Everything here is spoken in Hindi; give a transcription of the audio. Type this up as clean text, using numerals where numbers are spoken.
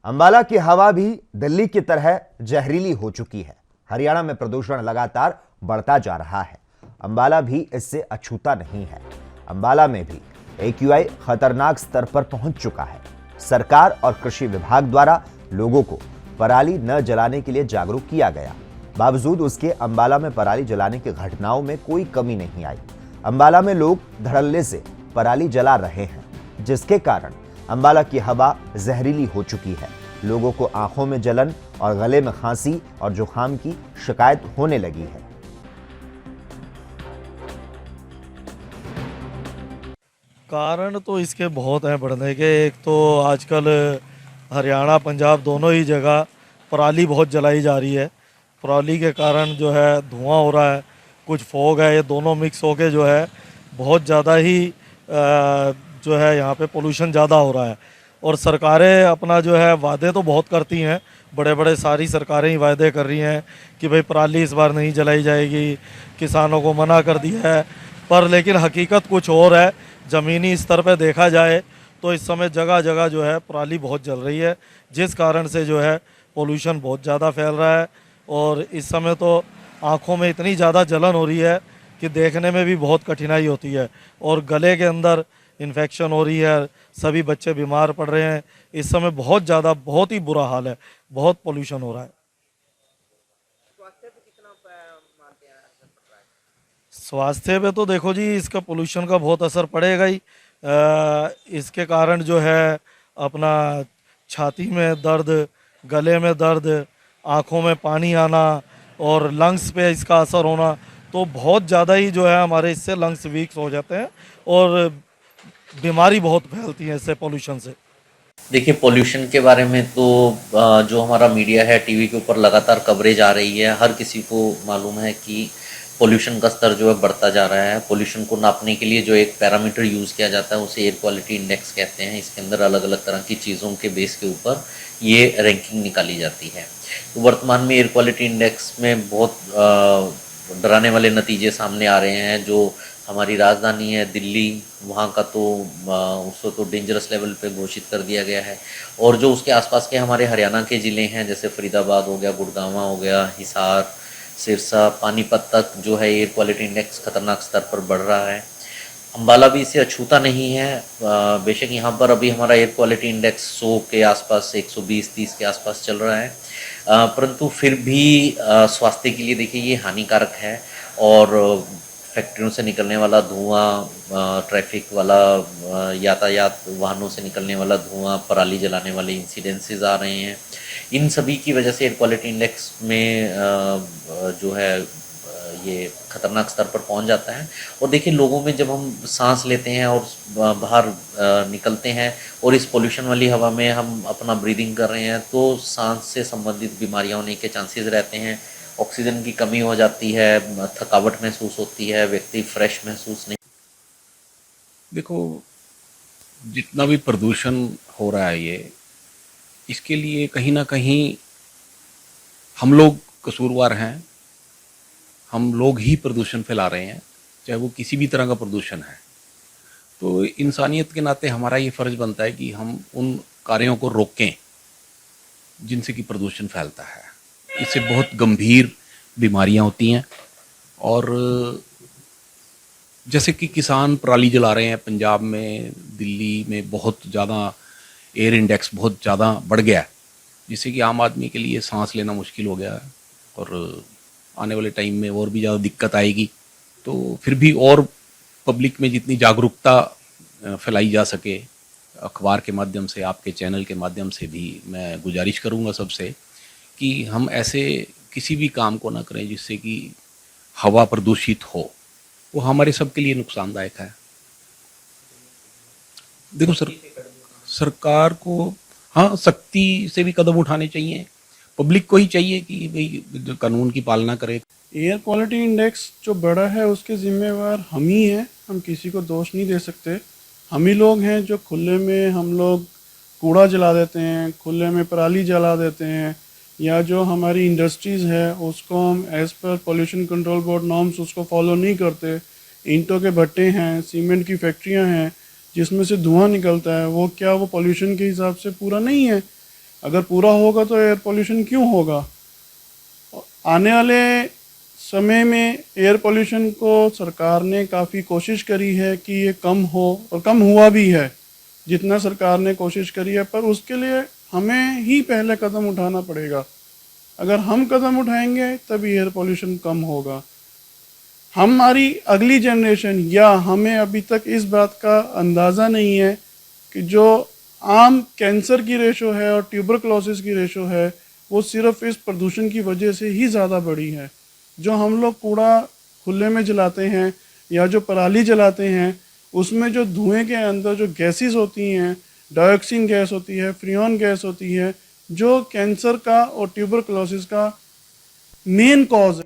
अंबाला की हवा भी दिल्ली की तरह जहरीली हो चुकी है। हरियाणा में प्रदूषण लगातार बढ़ता जा रहा है। अंबाला भी इससे अछूता नहीं है। अंबाला में भी AQI खतरनाक स्तर पर पहुंच चुका है। सरकार और कृषि विभाग द्वारा लोगों को पराली न जलाने के लिए जागरूक किया गया। बावजूद उसके अंबाला में पराली जलाने की घटनाओं में कोई कमी नहीं आई। अंबाला में लोग धड़ल्ले से पराली जला रहे हैं, जिसके कारण अंबाला की हवा जहरीली हो चुकी है। लोगों को आंखों में जलन और गले में खांसी और जुकाम की शिकायत होने लगी है। कारण तो इसके बहुत हैं बढ़ने के। एक तो आजकल हरियाणा पंजाब दोनों ही जगह पराली बहुत जलाई जा रही है। पराली के कारण जो है धुआं हो रहा है, कुछ फॉग है, ये दोनों मिक्स होके जो है बहुत ज़्यादा ही जो है यहाँ पे पोल्यूशन ज़्यादा हो रहा है। और सरकारें अपना जो है वादे तो बहुत करती हैं, बड़े बड़े सारी सरकारें ही वादे कर रही हैं कि भाई पराली इस बार नहीं जलाई जाएगी, किसानों को मना कर दिया है। पर लेकिन हकीकत कुछ और है। ज़मीनी स्तर पे देखा जाए तो इस समय जगह जगह जो है पराली बहुत जल रही है, जिस कारण से जो है पोल्यूशन बहुत ज़्यादा फैल रहा है। और इस समय तो आँखों में इतनी ज़्यादा जलन हो रही है कि देखने में भी बहुत कठिनाई होती है, और गले के अंदर इन्फेक्शन हो रही है, सभी बच्चे बीमार पड़ रहे हैं। इस समय बहुत ज़्यादा, बहुत ही बुरा हाल है, बहुत पोल्यूशन हो रहा है। स्वास्थ्य पे तो देखो जी, इसका पोल्यूशन का बहुत असर पड़ेगा ही। इसके कारण जो है अपना छाती में दर्द, गले में दर्द, आँखों में पानी आना और लंग्स पे इसका असर होना, तो बहुत ज़्यादा ही जो है हमारे इससे लंग्स वीक हो जाते हैं और बीमारी बहुत फैलती है इससे, पोल्यूशन से। देखिए, पोल्यूशन के बारे में तो जो हमारा मीडिया है, टीवी के ऊपर लगातार कवरेज आ रही है। हर किसी को मालूम है कि पोल्यूशन का स्तर जो है बढ़ता जा रहा है। पोल्यूशन को नापने के लिए जो एक पैरामीटर यूज़ किया जाता है उसे एयर क्वालिटी इंडेक्स कहते हैं। इसके अंदर अलग अलग तरह की चीज़ों के बेस के ऊपर ये रैंकिंग निकाली जाती है। तो वर्तमान में एयर क्वालिटी इंडेक्स में बहुत डराने वाले नतीजे सामने आ रहे हैं। जो हमारी राजधानी है दिल्ली, वहाँ का तो उसको तो डेंजरस लेवल पे घोषित कर दिया गया है। और जो उसके आसपास के हमारे हरियाणा के ज़िले हैं, जैसे फरीदाबाद हो गया, गुड़गांव हो गया, हिसार, सिरसा, पानीपत तक जो है एयर क्वालिटी इंडेक्स खतरनाक स्तर पर बढ़ रहा है। अंबाला भी इससे अछूता नहीं है। बेशक यहाँ पर अभी हमारा एयर क्वालिटी इंडेक्स 100 के आसपास, 120-30 के आसपास चल रहा है, परंतु फिर भी स्वास्थ्य के लिए देखिए ये हानिकारक है। और फैक्ट्रियों से निकलने वाला धुआं, ट्रैफिक वाला यातायात वाहनों से निकलने वाला धुआं, पराली जलाने वाले इंसिडेंसेस आ रहे हैं। इन सभी की वजह से एयर क्वालिटी इंडेक्स में जो है ये खतरनाक स्तर पर पहुंच जाता है। और देखिए, लोगों में जब हम सांस लेते हैं और बाहर निकलते हैं और इस पोल्यूशन वाली हवा में हम अपना ब्रीदिंग कर रहे हैं, तो सांस से संबंधित बीमारियां होने के चांसेस रहते हैं। ऑक्सीजन की कमी हो जाती है, थकावट महसूस होती है, व्यक्ति फ्रेश महसूस नहीं। देखो, जितना भी प्रदूषण हो रहा है ये, इसके लिए कहीं ना कहीं हम लोग कसूरवार हैं। हम लोग ही प्रदूषण फैला रहे हैं, चाहे वो किसी भी तरह का प्रदूषण है। तो इंसानियत के नाते हमारा ये फ़र्ज़ बनता है कि हम उन कार्यों को रोकें जिनसे कि प्रदूषण फैलता है। इससे बहुत गंभीर बीमारियां होती हैं। और जैसे कि किसान पराली जला रहे हैं पंजाब में, दिल्ली में बहुत ज़्यादा एयर इंडेक्स बहुत ज़्यादा बढ़ गया है, जिससे कि आम आदमी के लिए सांस लेना मुश्किल हो गया है। और आने वाले टाइम में और भी ज़्यादा दिक्कत आएगी। तो फिर भी और पब्लिक में जितनी जागरूकता फैलाई जा सके, अखबार के माध्यम से, आपके चैनल के माध्यम से भी मैं गुजारिश करूँगा सबसे कि हम ऐसे किसी भी काम को ना करें जिससे कि हवा प्रदूषित हो। वो हमारे सबके लिए नुकसानदायक है। देखो सरकार को हाँ सख्ती से भी कदम उठाने चाहिए। पब्लिक को ही चाहिए कि भाई कानून की पालना करे। एयर क्वालिटी इंडेक्स जो बड़ा है उसके जिम्मेवार हम ही हैं, हम किसी को दोष नहीं दे सकते। हम ही लोग हैं जो खुले में हम लोग कूड़ा जला देते हैं, खुले में पराली जला देते हैं, या जो हमारी इंडस्ट्रीज़ है उसको हम as per pollution control board norms उसको फॉलो नहीं करते। ईंटों के भट्टे हैं, सीमेंट की फैक्ट्रियां हैं जिसमें से धुआं निकलता है, वो क्या वो पोल्यूशन के हिसाब से पूरा नहीं है? अगर पूरा होगा तो एयर पोल्यूशन क्यों होगा। आने वाले समय में एयर पोल्यूशन को सरकार ने काफ़ी कोशिश करी है कि ये कम हो, और कम हुआ भी है जितना सरकार ने कोशिश करी है, पर उसके लिए हमें ही पहले कदम उठाना पड़ेगा। अगर हम कदम उठाएंगे तभी एयर पोल्यूशन कम होगा। हमारी अगली जनरेशन या हमें अभी तक इस बात का अंदाज़ा नहीं है कि जो आम कैंसर की रेशो है और ट्यूबरक्लोसिस की रेशो है वो सिर्फ इस प्रदूषण की वजह से ही ज़्यादा बढ़ी है। जो हम लोग कूड़ा खुले में जलाते हैं या जो पराली जलाते हैं उसमें जो धुएं के अंदर जो गैसेस होती हैं, डाइऑक्सिन गैस होती है, फ्रियोन गैस होती है, जो कैंसर का और ट्यूबरक्लोसिस का मेन कॉज है।